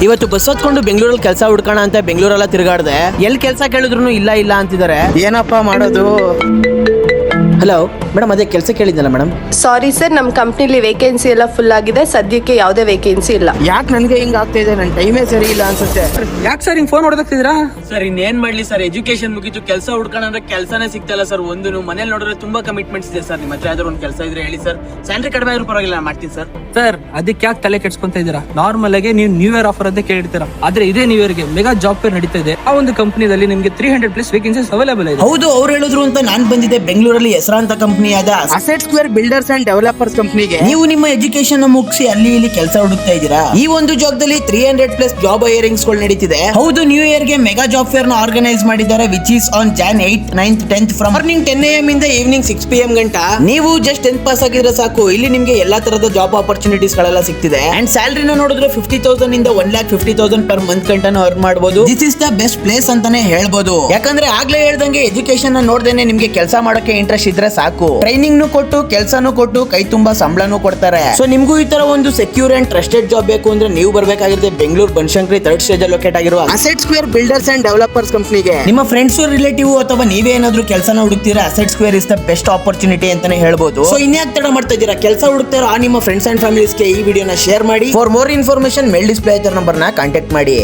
ಇವತ್ತು ಬಸ್ ಹತ್ಕೊಂಡು ಬೆಂಗಳೂರಲ್ಲಿ ಕೆಲಸ ಹುಡ್ಕೋಣ ಅಂತ ಬೆಂಗಳೂರೆಲ್ಲ ತಿರುಗಾಡ್ದೆ. ಎಲ್ಲಿ ಕೆಲಸ ಕೇಳಿದ್ರು ಇಲ್ಲ ಇಲ್ಲ ಅಂತಿದ್ದಾರೆ. ಏನಪ್ಪ ಮಾಡೋದು? ಹಲೋ ಮೇಡಮ್, ಅದೇ ಕೆಲಸ ಕೇಳಿದ್ನಲ್ಲ ಮೇಡಮ್. ಸಾರಿ ಸರ್, ನಮ್ಮ ಕಂಪ್ನಿಲಿ ವೇಕೆನ್ಸಿ ಎಲ್ಲ ಫುಲ್ ಆಗಿದೆ. ಸದ್ಯಕ್ಕೆ ಯಾವುದೇ ವೇಕೆನ್ಸಿ ಇಲ್ಲ. ಯಾಕೆ ನನಗೆ ಹಿಂಗ್ ಆಗ್ತಾ ಇದೆ? ನನ್ನ ಟೈಮೇ ಸರಿ ಇಲ್ಲ ಅನ್ಸುತ್ತೆ. ಯಾಕೆ ಸರ್ ಹಿಂಗ್ ಫೋನ್ ಹೊಡೆದಾಗ್ತಿದ್ರಾ? ಸರ್ ಇನ್ನೇನ್ ಮಾಡ್ಲಿ ಸರ್, ಎಜುಕೇಶನ್ ಮುಗಿತು, ಕೆಲಸ ಹುಡ್ಕೋಣ ಅಂದ್ರೆ ಕೆಲಸನೇ ಸಿಗ್ತಲ್ಲ ಸರ್. ಒಂದು ಮನೇಲಿ ನೋಡಿದ್ರೆ ತುಂಬಾ ಕಮಿಟ್ಮೆಂಟ್ಸ್ ಇದೆ ಸರ್. ನಿಮ್ಮ ಹತ್ರ ಯಾವ್ದಾದ್ರು ಒಂದು ಕೆಲಸ ಇದ್ರೆ ಹೇಳಿ ಸರ್. ಸ್ಯಾಲರಿ ಕಡಿಮೆ ಆದ್ರೂ ಪರವಾಗಿಲ್ಲ, ನಾನು ಮಾಡ್ತೀನಿ ಸರ್. ಸರ್ ಅದಕ್ಕೆ ಯಾಕೆ ತಲೆ ಕೆಡ್ಸ್ಕೊಂತ ಇದ್ದೀರಾ? ನಾರ್ಮಲ್ ಆಗಿ ನೀವು ನ್ಯೂ ಇಯರ್ ಆಫರ್ ಅಂತ ಕೇಳಿರ್ತೀರಾ, ಆದ್ರೆ ಇದೇ ನ್ಯೂ ಇಯರ್ ಗೆ ಮೆಗಾ ಜಾಬ್ ಫೇರ್ ನಡೀತಾ ಇದೆ. ಆ ಒಂದು ಕಂಪನಿಯಲ್ಲಿ ನಿಮಗೆ 300+ ವೇಕೆನ್ಸೀಸ್ ಅವೈಲೇಬಲ್ ಇದೆ. ಹೌದು, ಅವ್ರು ಹೇಳಿದ್ರು ಅಂತ ನಾನ್ ಬಂದಿದ್ದೆ ಬೆಂಗಳೂರಲ್ಲಿ ಹೆಸರಾಂತ ಕಂಪನಿಯಾದ asset square builders and developers ಕಂಪನಿಗೆ. ನೀವು ನಿಮ್ಮ ಎಜುಕೇಶನ್ ಮುಗಿಸಿ ಅಲ್ಲಿ ಇಲ್ಲಿ ಕೆಲಸ ಹುಡುಕ್ತಾ ಇದ್ದೀರಾ? ಈ ಒಂದು ಜಾಗದಲ್ಲಿ 300+ ಜಾಬ್ ಹೈರಿಂಗ್ಸ್ ಗಳು ನಡೀತಿದೆ. ಹೌದು, ನ್ಯೂ ಇಯರ್ ಗೆ ಮೆಗಾ ಜಾಬ್ ಫೇರ್ ನ ಆರ್ಗನೈಸ್ ಮಾಡಿದ್ದಾರೆ, which is on Jan 8th, 9th, 10th from morning 10 AM ಇಂದ ಈವ್ನಿಂಗ್ 6 PM ಗಂಟ. ನೀವು ಜಸ್ಟ್ 10th ಪಾಸ್ ಆಗಿದ್ರೆ ಸಾಕು, ಇಲ್ಲಿ ನಿಮ್ಗೆ ಎಲ್ಲಾ ತರದ ಜಾಬ್ ಆಪರ್ಚುನಿಟೀಸ್ ಗಳೆಲ್ಲ ಸಿಗ್ತಿದೆ. ಅಂಡ್ ಸ್ಯಾಲರಿನ ನೋಡಿದ್ರೆ 50,000 ಇಂದ 1,50,000 ಪರ್ ಮಂತ್ ಗಂಟನೂ ಅರ್ನ್ ಮಾಡಬಹುದು. This is the best place ಅಂತಾನೆ ಹೇಳ್ಬೋದು. ಯಾಕಂದ್ರೆ ಆಗ್ಲೇ ಹೇಳ್ದಂಗೆ ಎಜುಕೇಶನ್ ನೋಡ್ದೇನೆ ನಿಮ್ಗೆ ಕೆಲಸ ಮಾಡೋಕೆ ಇಂಟ್ರೆಸ್ಟ್ ಇದ್ರೆ ಸಾಕು. ಟ್ರೈನಿಂಗ್ ಕೊಟ್ಟು ಕೆಲಸನೂ ಕೊಟ್ಟು ಕೈ ತುಂಬಾ ಸಂಬಳನೂ ಕೊಡ್ತಾರೆ. ಸೊ ನಿಮ್ಗೂ ಈ ತರ ಒಂದು ಸೆಕ್ಯೂರ್ ಅಂಡ್ ಟ್ರಸ್ಟೆಡ್ ಜಾಬ್ ಬೇಕು ಅಂದ್ರೆ ನೀವು ಬರ್ಬೇಕಾಗಿರುತ್ತೆ ಬೆಂಗಳೂರು ಬನಶಂಕರಿ 3rd ಸ್ಟೇಜ್ ಅಲ್ಲಿ ಲೊಕೇಟ್ ಆಗಿರುವ asset square builders and developers ಕಂಪನಿಗೆ. ನಿಮ್ಮ ಫ್ರೆಂಡ್ಸ್ ರಿಲೇಟಿವ್ ಅಥವಾ ನೀವೇ ಏನಾದ್ರು ಕೆಲಸನ ಹುಡುಕ್ತೀರಾ, asset square is the best opportunity ಅಂತಾನೆ ಹೇಳ್ಬೋದು. ಸೊ ಇನ್ಯಾಕ್ ತಡ ಮಾಡ್ತಾ ಇದ್ದೀರಾ? ಕೆಲಸ ಹುಡುಕ್ತಾರೋ ಆ ನಿಮ್ಮ ಫ್ರೆಂಡ್ಸ್ ಅಂಡ್ ಫ್ಯಾಮಿಲೀಸ್ಗೆ ಈ ವಿಡಿಯೋನ ಶೇರ್ ಮಾಡಿ. ಫಾರ್ ಮೋರ್ ಇನ್ಫಾರ್ಮೇಶನ್ ಮೇಲ್ ಡಿಸ್ಪ್ಲೇ ನಂಬರ್ ನ ಕಾಂಟ್ಯಾಕ್ಟ್ ಮಾಡಿ.